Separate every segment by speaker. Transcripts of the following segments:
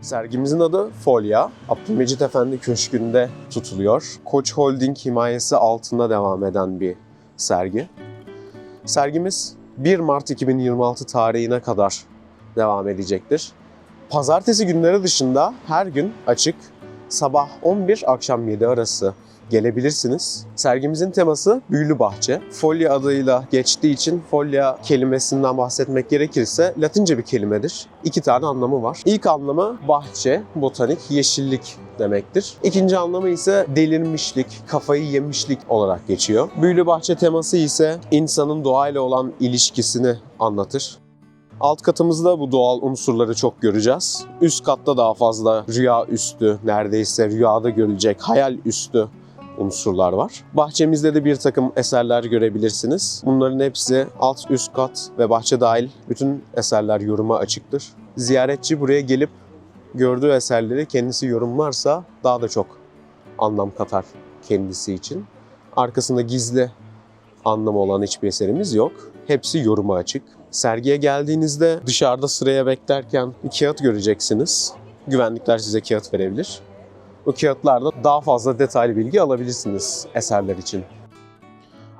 Speaker 1: Sergimizin adı Folya. Abdülmecit Efendi Köşkü'nde tutuluyor. Koç Holding himayesi altında devam eden bir sergi. Sergimiz 1 Mart 2026 tarihine kadar devam edecektir. Pazartesi günleri dışında her gün açık, sabah 11 akşam 7 arası gelebilirsiniz. Sergimizin teması Büyülü Bahçe. Folya adıyla geçtiği için folya kelimesinden bahsetmek gerekirse Latince bir kelimedir. 2 tane anlamı var. İlk anlamı bahçe, botanik, yeşillik demektir. İkinci anlamı ise delirmişlik, kafayı yemişlik olarak geçiyor. Büyülü Bahçe teması ise insanın doğayla olan ilişkisini anlatır. Alt katımızda bu doğal unsurları çok göreceğiz. Üst katta daha fazla rüya üstü, neredeyse rüyada görülecek hayal üstü unsurlar var. Bahçemizde de bir takım eserler görebilirsiniz. Bunların hepsi alt, üst kat ve bahçe dahil bütün eserler yoruma açıktır. Ziyaretçi buraya gelip gördüğü eserleri kendisi yorumlarsa daha da çok anlam katar kendisi için. Arkasında gizli anlamı olan hiçbir eserimiz yok. Hepsi yoruma açık. Sergiye geldiğinizde dışarıda sıraya beklerken bir kağıt göreceksiniz. Güvenlikler size kağıt verebilir. O kağıtlarda daha fazla detaylı bilgi alabilirsiniz eserler için.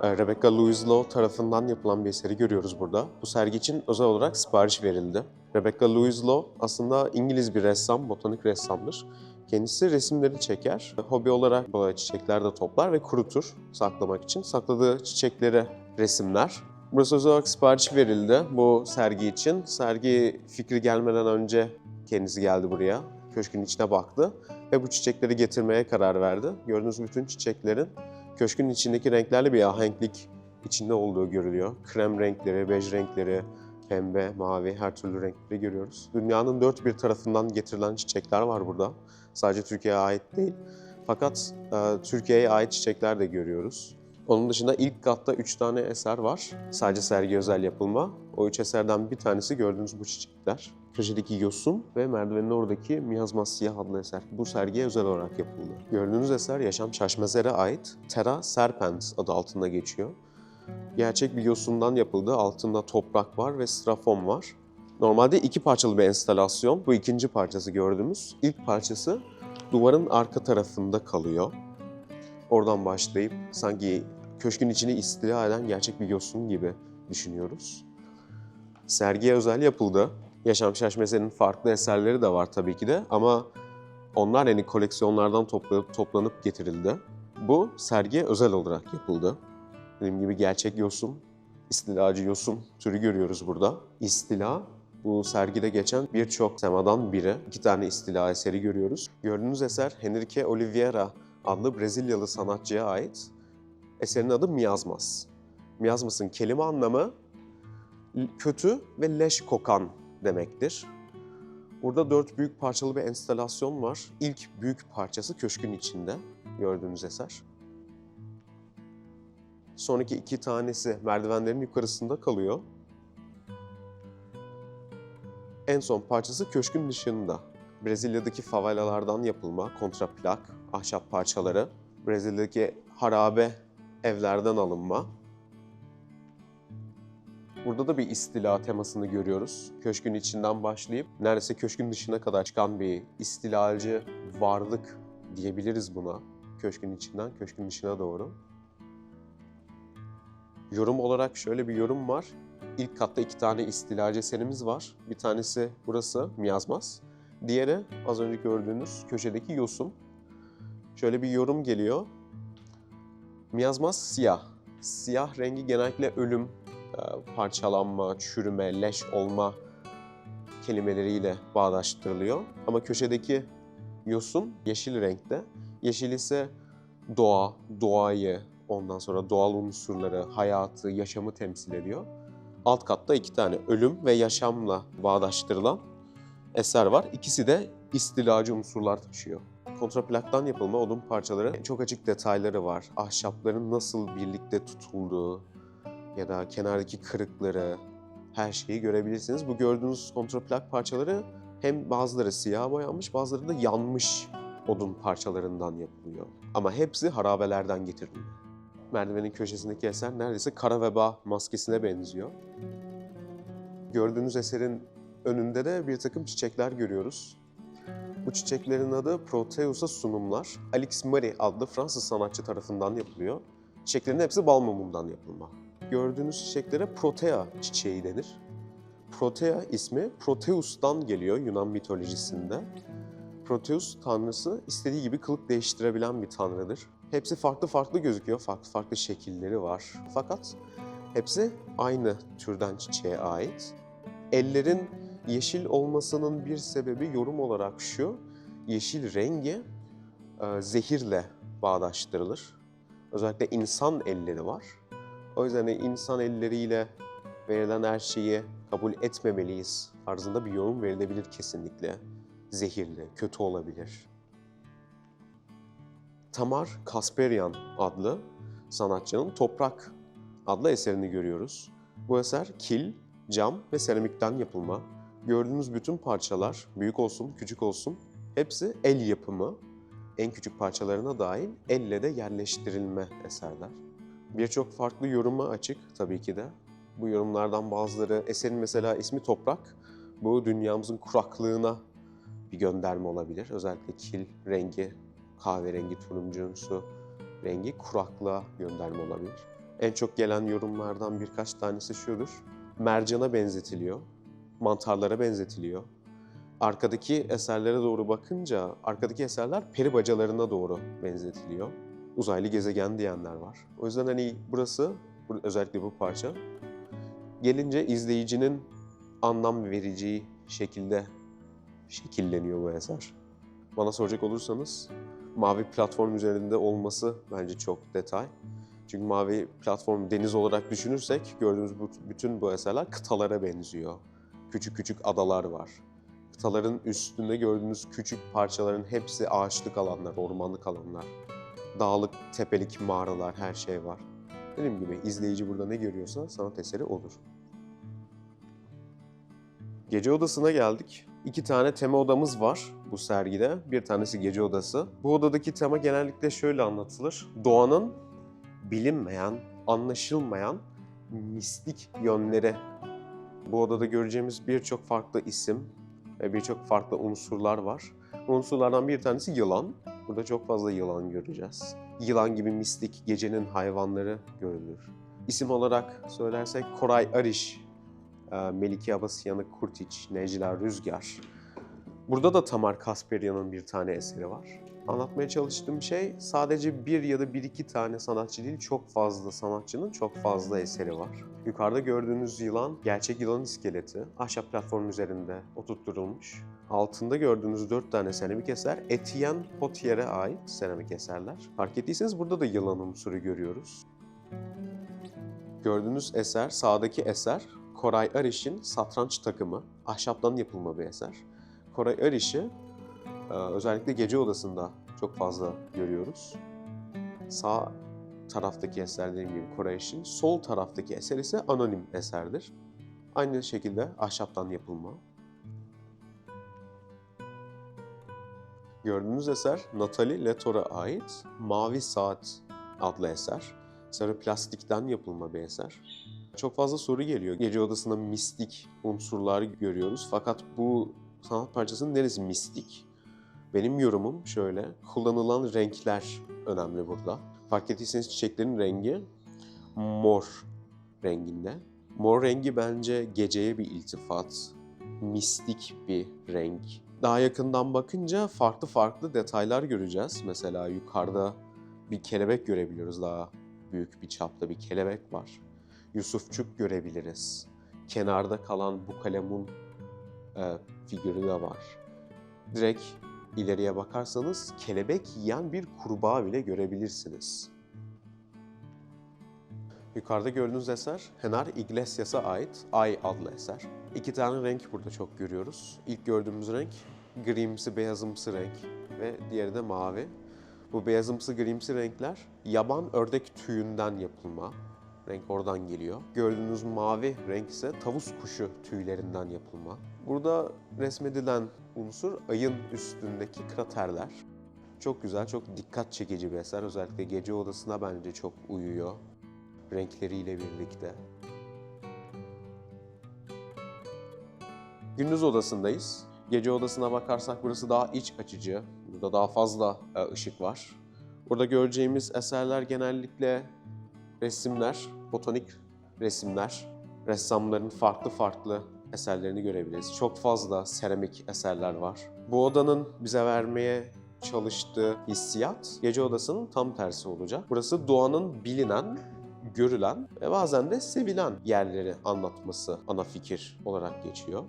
Speaker 1: Rebecca Louise Lowe tarafından yapılan bir eseri görüyoruz burada. Bu sergi için özel olarak sipariş verildi. Rebecca Louise Lowe aslında İngiliz bir ressam, botanik ressamdır. Kendisi resimleri çeker. Hobi olarak böyle çiçekler de toplar ve kurutur saklamak için. Sakladığı çiçekleri resimler. Burası özel olarak sipariş verildi bu sergi için. Sergi fikri gelmeden önce kendisi geldi buraya. Köşkün içine baktı ve bu çiçekleri getirmeye karar verdi. Gördüğünüz bütün çiçeklerin köşkün içindeki renklerle bir ahenklik içinde olduğu görülüyor. Krem renkleri, bej renkleri, pembe, mavi her türlü renkleri görüyoruz. Dünyanın dört bir tarafından getirilen çiçekler var burada. Sadece Türkiye'ye ait değil. Fakat Türkiye'ye ait çiçekler de görüyoruz. Onun dışında ilk katta 3 tane eser var. Sadece sergi özel yapılma. O 3 eserden bir tanesi gördüğünüz bu çiçekler. Köşedeki yosun ve merdivenin oradaki Miyazmaz Siyah adlı eser. Bu sergiye özel olarak yapıldı. Gördüğünüz eser Yaşam Şaşmazer'e ait Terra Serpens adı altında geçiyor. Gerçek bir yosundan yapıldı. Altında toprak var ve strafon var. Normalde 2 parçalı bir enstalasyon. Bu ikinci parçası gördüğümüz. İlk parçası duvarın arka tarafında kalıyor. Oradan başlayıp sanki köşkün içini istila eden gerçek bir yosun gibi düşünüyoruz. Sergiye özel yapıldı. Yaşam Şaşmazer'in farklı eserleri de var tabii ki de ama onlar koleksiyonlardan toplanıp getirildi. Bu sergiye özel olarak yapıldı. Dediğim gibi gerçek yosun, istilacı yosun türü görüyoruz burada. İstila, bu sergide geçen birçok temadan biri. 2 tane istila eseri görüyoruz. Gördüğünüz eser Henrique Oliveira adlı Brezilyalı sanatçıya ait. Eserin adı Miyazmaz. Miyazmas'ın kelime anlamı kötü ve leş kokan demektir. Burada 4 büyük parçalı bir enstalasyon var. İlk büyük parçası köşkün içinde gördüğünüz eser. Sonraki 2 tanesi merdivenlerin yukarısında kalıyor. En son parçası köşkün dışında. Brezilya'daki favelalardan yapılma kontraplak, ahşap parçaları, Brezilya'daki harabe evlerden alınma. Burada da bir istila temasını görüyoruz. Köşkün içinden başlayıp neredeyse köşkün dışına kadar çıkan bir istilacı varlık diyebiliriz buna. Köşkün içinden köşkün dışına doğru. Yorum olarak şöyle bir yorum var. İlk katta 2 tane istilacı eserimiz var. Bir tanesi burası Miyazmaz. Diğeri az önce gördüğünüz köşedeki yosun. Şöyle bir yorum geliyor. Miyazmaz siyah. Siyah rengi genellikle ölüm, parçalanma, çürüme, leş olma kelimeleriyle bağdaştırılıyor. Ama köşedeki yosun yeşil renkte. Yeşil ise doğa, doğayı, ondan sonra doğal unsurları, hayatı, yaşamı temsil ediyor. Alt katta 2 tane ölüm ve yaşamla bağdaştırılan eser var. İkisi de istilacı unsurlar taşıyor. Kontraplaktan yapılma odun parçaları çok açık detayları var. Ahşapların nasıl birlikte tutulduğu ya da kenardaki kırıkları, her şeyi görebilirsiniz. Bu gördüğünüz kontraplak parçaları hem bazıları siyah boyanmış, bazıları da yanmış odun parçalarından yapılıyor. Ama hepsi harabelerden getirildi. Merdivenin köşesindeki eser neredeyse kara veba maskesine benziyor. Gördüğünüz eserin önünde de bir takım çiçekler görüyoruz. Bu çiçeklerin adı Proteus'a sunumlar. Alix Marie adlı Fransız sanatçı tarafından yapılıyor. Çiçeklerin hepsi bal mumundan yapılma. Gördüğünüz çiçeklere Protea çiçeği denir. Protea ismi Proteus'tan geliyor Yunan mitolojisinde. Proteus tanrısı istediği gibi kılık değiştirebilen bir tanrıdır. Hepsi farklı farklı gözüküyor, farklı farklı şekilleri var. Fakat hepsi aynı türden çiçeğe ait. Ellerin yeşil olmasının bir sebebi yorum olarak şu, yeşil rengi zehirle bağdaştırılır. Özellikle insan elleri var. O yüzden insan elleriyle verilen her şeyi kabul etmemeliyiz tarzında bir yorum verilebilir kesinlikle. Zehirli, kötü olabilir. Tamar Kasperyan adlı sanatçının Toprak adlı eserini görüyoruz. Bu eser kil, cam ve seramikten yapılma. Gördüğünüz bütün parçalar, büyük olsun, küçük olsun, hepsi el yapımı. En küçük parçalarına dahil elle de yerleştirilme eserler. Birçok farklı yoruma açık tabii ki de. Bu yorumlardan bazıları, eserin mesela ismi Toprak, bu dünyamızın kuraklığına bir gönderme olabilir. Özellikle kil rengi, kahverengi, turuncumsu rengi kuraklığa gönderme olabilir. En çok gelen yorumlardan birkaç tanesi şudur. Mercana benzetiliyor, mantarlara benzetiliyor. Arkadaki eserlere doğru bakınca, arkadaki eserler peri bacalarına doğru benzetiliyor. Uzaylı gezegen diyenler var. O yüzden burası, özellikle bu parça, gelince izleyicinin anlam vereceği şekilde şekilleniyor bu eser. Bana soracak olursanız mavi platform üzerinde olması bence çok detay. Çünkü mavi platform deniz olarak düşünürsek gördüğünüz bütün bu eserler kıtalara benziyor. Küçük küçük adalar var. Kıtaların üstünde gördüğünüz küçük parçaların hepsi ağaçlık alanlar, ormanlık alanlar. Dağlık, tepelik mağaralar, her şey var. Dediğim gibi izleyici burada ne görüyorsa sanat eseri olur. Gece odasına geldik. 2 tane tema odamız var bu sergide. Bir tanesi gece odası. Bu odadaki tema genellikle şöyle anlatılır. Doğanın bilinmeyen, anlaşılmayan mistik yönleri. Bu odada göreceğimiz birçok farklı isim ve birçok farklı unsurlar var. Bu unsurlardan bir tanesi yılan. Burada çok fazla yılan göreceğiz. Yılan gibi mistik gecenin hayvanları görülür. İsim olarak söylersek Koray Ariş, Melike Abasıyanık Kurtiç, Necla Rüzgar. Burada da Tamar Kasperyan'ın bir tane eseri var. Anlatmaya çalıştığım şey sadece bir ya da bir iki tane sanatçı değil, çok fazla sanatçının çok fazla eseri var. Yukarıda gördüğünüz yılan, gerçek yılan iskeleti. Ahşap platform üzerinde oturtturulmuş. Altında gördüğünüz 4 tane seramik eser, Etienne Potier'e ait seramik eserler. Fark ettiyseniz burada da yılan unsuru görüyoruz. Gördüğünüz eser, sağdaki eser, Koray Ariş'in satranç takımı. Ahşaptan yapılma bir eser. Koray Ariş'i özellikle gece odasında çok fazla görüyoruz. Sağ taraftaki eser dediğim gibi Koray Ariş'in, sol taraftaki eser ise anonim eserdir. Aynı şekilde ahşaptan yapılma. Gördüğünüz eser Nathalie Latour'a ait Mavi Saat adlı eser. Sarı plastikten yapılma bir eser. Çok fazla soru geliyor. Gece odasında mistik unsurlar görüyoruz. Fakat bu sanat parçasının neresi mistik? Benim yorumum şöyle. Kullanılan renkler önemli burada. Fark ettiyseniz çiçeklerin rengi mor renginde. Mor rengi bence geceye bir iltifat, mistik bir renk. Daha yakından bakınca farklı farklı detaylar göreceğiz. Mesela yukarıda bir kelebek görebiliyoruz, daha büyük bir çapta bir kelebek var. Yusufçuk görebiliriz. Kenarda kalan bu kalemun figürü de var. Direkt ileriye bakarsanız kelebek yiyen bir kurbağa bile görebilirsiniz. Yukarıda gördüğünüz eser Henar Iglesias'a ait Ay adlı eser. 2 tane renk burada çok görüyoruz. İlk gördüğümüz renk grimsi beyazımsı renk ve diğeri de mavi. Bu beyazımsı grimsi renkler yaban ördek tüyünden yapılma. Renk oradan geliyor. Gördüğünüz mavi renk ise tavus kuşu tüylerinden yapılma. Burada resmedilen unsur ayın üstündeki kraterler. Çok güzel, çok dikkat çekici bir eser. Özellikle gece odasına bence çok uyuyor renkleriyle birlikte. Gündüz odasındayız. Gece odasına bakarsak burası daha iç açıcı. Burada daha fazla ışık var. Burada göreceğimiz eserler genellikle resimler, botanik resimler. Ressamların farklı farklı eserlerini görebiliriz. Çok fazla seramik eserler var. Bu odanın bize vermeye çalıştığı hissiyat gece odasının tam tersi olacak. Burası doğanın bilinen, görülen ve bazen de sevilen yerleri anlatması ana fikir olarak geçiyor.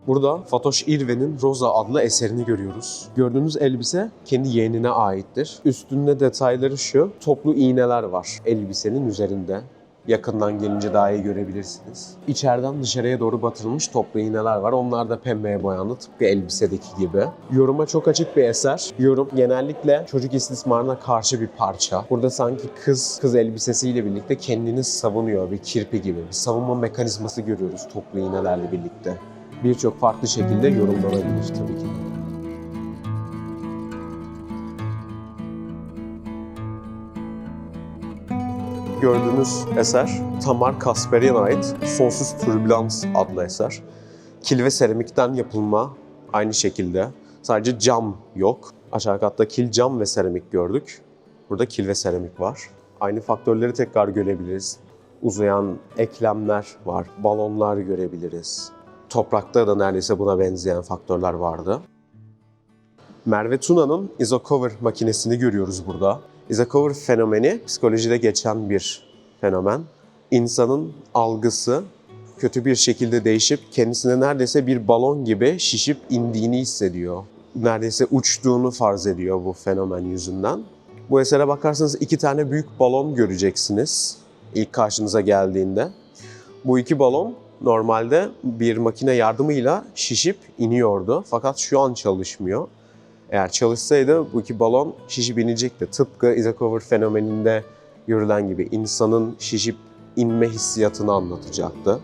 Speaker 1: Burada Fatoş İrve'nin Rosa adlı eserini görüyoruz. Gördüğünüz elbise kendi yeğenine aittir. Üstünde detayları şu, toplu iğneler var elbisenin üzerinde. Yakından gelince daha iyi görebilirsiniz. İçeriden dışarıya doğru batırılmış toplu iğneler var. Onlar da pembeye boyandı tıpkı elbisedeki gibi. Yoruma çok açık bir eser. Yorum genellikle çocuk istismarına karşı bir parça. Burada sanki kız elbisesiyle birlikte kendini savunuyor, bir kirpi gibi. Bir savunma mekanizması görüyoruz toplu iğnelerle birlikte. Birçok farklı şekilde yorumlanabilir tabii ki. Gördüğünüz eser Tamar Kasperyan'a ait Sonsuz Türbülans adlı eser. Kil ve seramikten yapılma aynı şekilde. Sadece cam yok. Aşağı katta kil, cam ve seramik gördük. Burada kil ve seramik var. Aynı faktörleri tekrar görebiliriz. Uzayan eklemler var, balonlar görebiliriz. Toprakta da neredeyse buna benzeyen faktörler vardı. Merve Tuna'nın Isocover makinesini görüyoruz burada. Isocover fenomeni psikolojide geçen bir fenomen. İnsanın algısı kötü bir şekilde değişip kendisine neredeyse bir balon gibi şişip indiğini hissediyor. Neredeyse uçtuğunu farz ediyor bu fenomen yüzünden. Bu esere bakarsanız 2 tane büyük balon göreceksiniz ilk karşınıza geldiğinde. Bu 2 balon normalde bir makine yardımıyla şişip iniyordu. Fakat şu an çalışmıyor. Eğer çalışsaydı bu 2 balon şişip inecekti. Tıpkı Isocover fenomeninde görülen gibi insanın şişip inme hissiyatını anlatacaktı.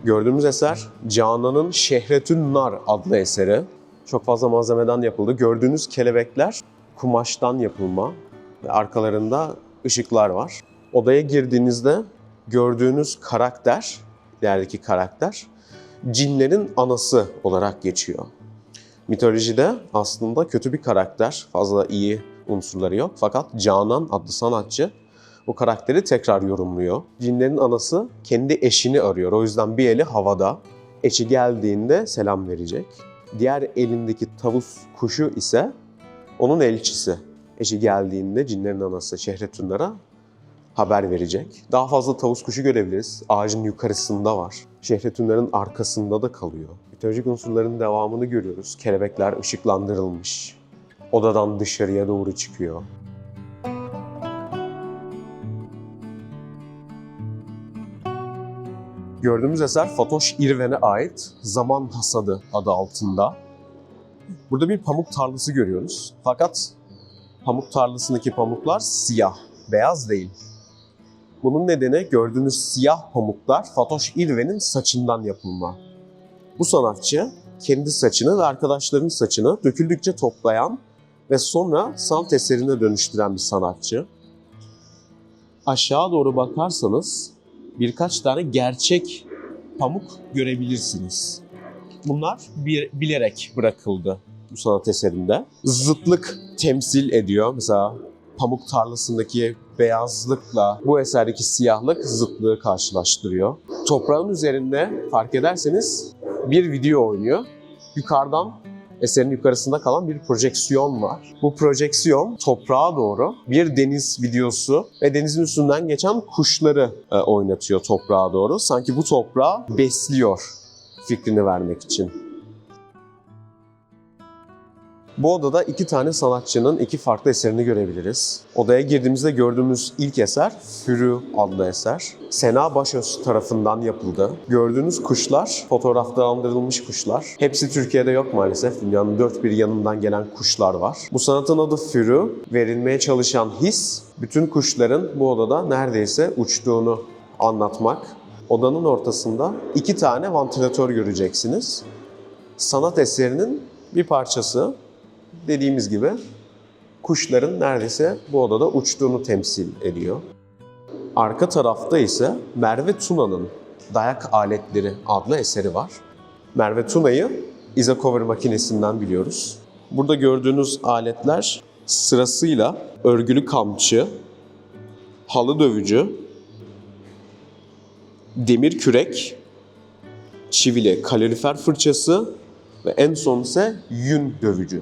Speaker 1: Gördüğümüz eser Canan'ın Şehretün Nar adlı eseri. Çok fazla malzemeden yapıldı. Gördüğünüz kelebekler kumaştan yapılma ve arkalarında ışıklar var. Odaya girdiğinizde gördüğünüz karakter, ilerideki karakter, cinlerin anası olarak geçiyor. Mitolojide aslında kötü bir karakter, fazla iyi unsurları yok. Fakat Canan adlı sanatçı bu karakteri tekrar yorumluyor. Cinlerin anası kendi eşini arıyor. O yüzden bir eli havada. Eşi geldiğinde selam verecek. Diğer elindeki tavus kuşu ise onun elçisi. Eşi geldiğinde cinlerin anası Şehretünler'e haber verecek. Daha fazla tavus kuşu görebiliriz. Ağacın yukarısında var. Şehretünler'in arkasında da kalıyor. Mitolojik unsurların devamını görüyoruz. Kelebekler ışıklandırılmış. Odadan dışarıya doğru çıkıyor. Gördüğümüz eser Fatoş İrven'e ait Zaman Hasadı adı altında. Burada bir pamuk tarlası görüyoruz. Fakat pamuk tarlasındaki pamuklar siyah, beyaz değil. Bunun nedeni gördüğünüz siyah pamuklar Fatoş İrven'in saçından yapılma. Bu sanatçı kendi saçını ve arkadaşlarının saçını döküldükçe toplayan ve sonra sanat eserine dönüştüren bir sanatçı. Aşağı doğru bakarsanız birkaç tane gerçek pamuk görebilirsiniz. Bunlar bilerek bırakıldı bu sanat eserinde. Zıtlık temsil ediyor. Mesela pamuk tarlasındaki beyazlıkla bu eserdeki siyahlık zıtlığı karşılaştırıyor. Toprağın üzerinde fark ederseniz bir video oynuyor. Yukarıdan eserin yukarısında kalan bir projeksiyon var. Bu projeksiyon toprağa doğru bir deniz videosu ve denizin üstünden geçen kuşları oynatıyor toprağa doğru. Sanki bu toprağı besliyor fikrini vermek için. Bu odada 2 tane sanatçının 2 farklı eserini görebiliriz. Odaya girdiğimizde gördüğümüz ilk eser Fürü adlı eser. Sena Başöz tarafından yapıldı. Gördüğünüz kuşlar fotoğraflandırılmış kuşlar. Hepsi Türkiye'de yok maalesef. Dünyanın dört bir yanından gelen kuşlar var. Bu sanatın adı Fürü. Verilmeye çalışan his bütün kuşların bu odada neredeyse uçtuğunu anlatmak. Odanın ortasında 2 tane vantilatör göreceksiniz. Sanat eserinin bir parçası. Dediğimiz gibi kuşların neredeyse bu odada uçtuğunu temsil ediyor. Arka tarafta ise Merve Tuna'nın Dayak Aletleri adlı eseri var. Merve Tuna'yı Izacover makinesinden biliyoruz. Burada gördüğünüz aletler sırasıyla örgülü kamçı, halı dövücü, demir kürek, çivili kalorifer fırçası ve en son ise yün dövücü.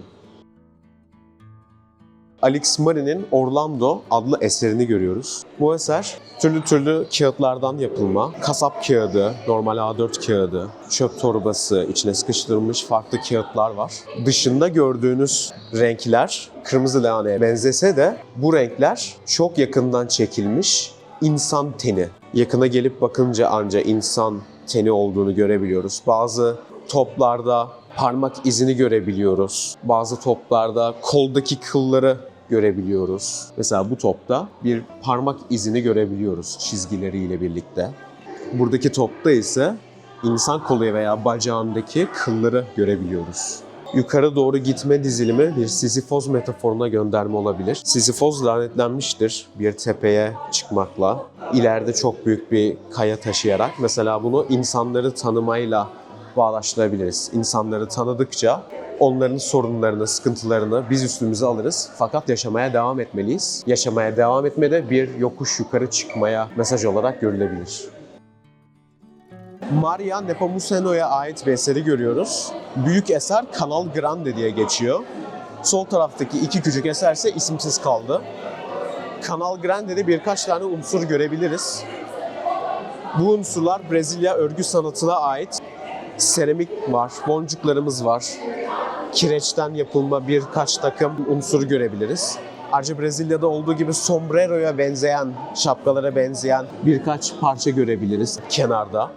Speaker 1: Alex Mari'nin Orlando adlı eserini görüyoruz. Bu eser türlü türlü kağıtlardan yapılma, kasap kağıdı, normal A4 kağıdı, çöp torbası, içine sıkıştırılmış farklı kağıtlar var. Dışında gördüğünüz renkler kırmızı lahaneye benzese de bu renkler çok yakından çekilmiş insan teni. Yakına gelip bakınca ancak insan teni olduğunu görebiliyoruz. Bazı toplarda parmak izini görebiliyoruz. Bazı toplarda koldaki kılları görebiliyoruz. Mesela bu topta bir parmak izini görebiliyoruz çizgileriyle birlikte. Buradaki topta ise insan kolu veya bacağındaki kılları görebiliyoruz. Yukarı doğru gitme dizilimi bir Sizifoz metaforuna gönderme olabilir. Sizifoz lanetlenmiştir bir tepeye çıkmakla. İleride çok büyük bir kaya taşıyarak. Mesela bunu insanları tanımayla bağdaştırabiliriz. İnsanları tanıdıkça onların sorunlarını, sıkıntılarını biz üstümüze alırız. Fakat yaşamaya devam etmeliyiz. Yaşamaya devam etmede bir yokuş yukarı çıkmaya mesaj olarak görülebilir. Maria Nepomuceno'ya ait bir eseri görüyoruz. Büyük eser Canal Grande diye geçiyor. Sol taraftaki iki küçük eser ise isimsiz kaldı. Canal Grande'de birkaç tane unsur görebiliriz. Bu unsurlar Brezilya örgü sanatına ait. Seramik var, boncuklarımız var. Kireçten yapılma birkaç takım unsur görebiliriz. Ayrıca Brezilya'da olduğu gibi sombreroya benzeyen, şapkalara benzeyen birkaç parça görebiliriz kenarda.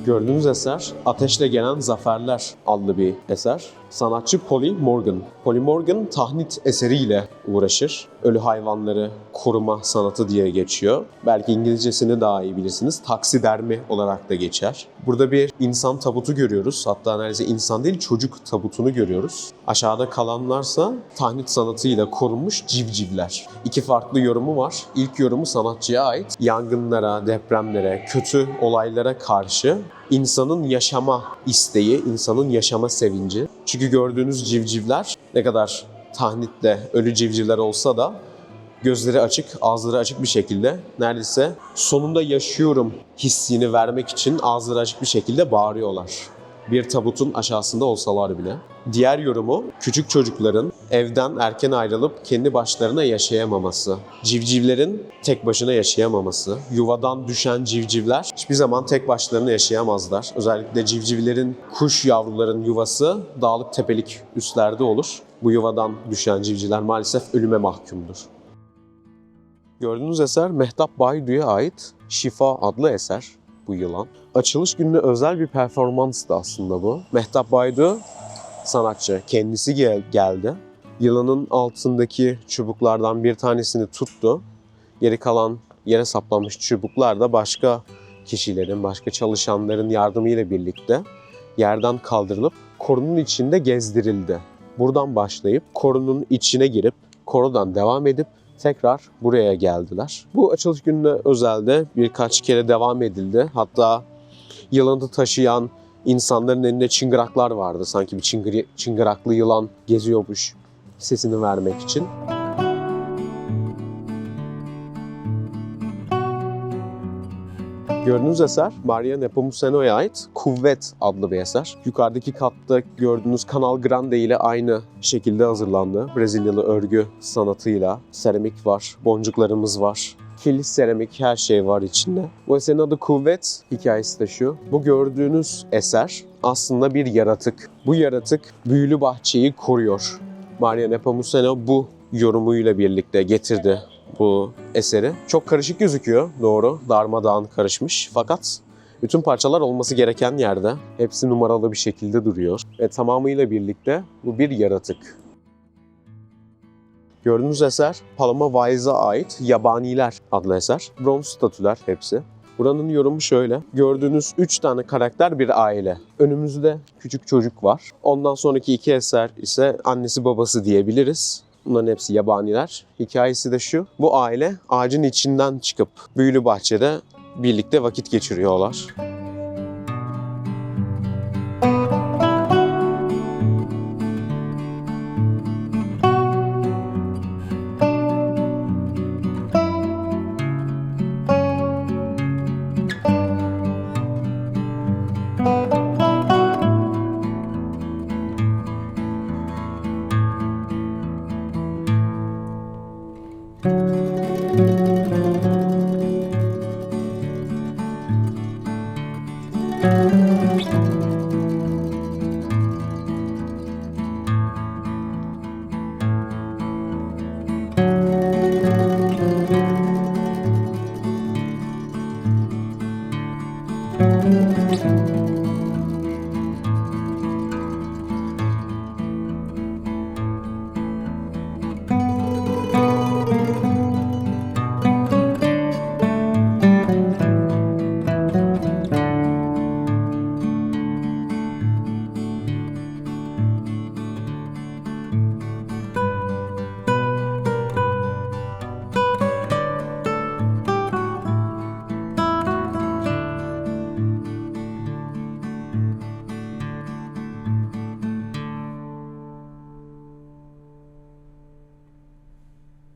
Speaker 1: Gördüğünüz eser Ateşle Gelen Zaferler adlı bir eser. Sanatçı Polly Morgan. Polly Morgan tahnit eseriyle uğraşır. Ölü hayvanları koruma sanatı diye geçiyor. Belki İngilizcesini daha iyi bilirsiniz. Taksidermi olarak da geçer. Burada bir insan tabutu görüyoruz. Hatta neredeyse insan değil çocuk tabutunu görüyoruz. Aşağıda kalanlarsa tahnit sanatıyla korunmuş civcivler. İki farklı yorumu var. İlk yorumu sanatçıya ait. Yangınlara, depremlere, kötü olaylara karşı insanın yaşama isteği, insanın yaşama sevinci. Çünkü gördüğünüz civcivler ne kadar tahnitle ölü civcivler olsa da gözleri açık, ağızları açık bir şekilde neredeyse sonunda yaşıyorum hissini vermek için ağızları açık bir şekilde bağırıyorlar. Bir tabutun aşağısında olsalar bile. Diğer yorumu küçük çocukların evden erken ayrılıp kendi başlarına yaşayamaması. Civcivlerin tek başına yaşayamaması. Yuvadan düşen civcivler hiçbir zaman tek başlarına yaşayamazlar. Özellikle civcivlerin, kuş yavruların yuvası dağlık tepelik üstlerde olur. Bu yuvadan düşen civcivler maalesef ölüme mahkumdur. Gördüğünüz eser Mehtap Baydu'ya ait Şifa adlı eser. Bu yılan. Açılış gününe özel bir performanstı aslında bu. Mehtap Baydu sanatçı kendisi geldi. Yılanın altındaki çubuklardan bir tanesini tuttu. Geri kalan yere saplanmış çubuklar da başka kişilerin, başka çalışanların yardımıyla birlikte yerden kaldırılıp korunun içinde gezdirildi. Buradan başlayıp korunun içine girip korudan devam edip tekrar buraya geldiler. Bu açılış gününe özelde birkaç kere devam edildi. Hatta yılanı taşıyan insanların elinde çıngıraklar vardı. Sanki bir çıngıraklı yılan geziyormuş sesini vermek için. Gördüğünüz eser Maria Nepomuceno'ya ait Kuvvet adlı bir eser. Yukarıdaki katta gördüğünüz Canal Grande ile aynı şekilde hazırlandı. Brezilyalı örgü sanatıyla seramik var, boncuklarımız var. Kilis seramik her şey var içinde. Bu eserin adı Kuvvet, hikayesi de şu. Bu gördüğünüz eser aslında bir yaratık. Bu yaratık büyülü bahçeyi koruyor. Maria Nepomuceno bu yorumuyla birlikte getirdi bu eseri. Çok karışık gözüküyor, doğru. Darmadağın karışmış. Fakat bütün parçalar olması gereken yerde. Hepsi numaralı bir şekilde duruyor. Ve tamamıyla birlikte bu bir yaratık. Gördüğünüz eser Paloma Vaiz'a ait Yabaniler adlı eser. Bronz statüler hepsi. Buranın yorumu şöyle. Gördüğünüz 3 tane karakter bir aile. Önümüzde küçük çocuk var. Ondan sonraki iki eser ise annesi babası diyebiliriz. Bunların hepsi yabaniler. Hikayesi de şu. Bu aile ağacın içinden çıkıp büyülü bahçede birlikte vakit geçiriyorlar.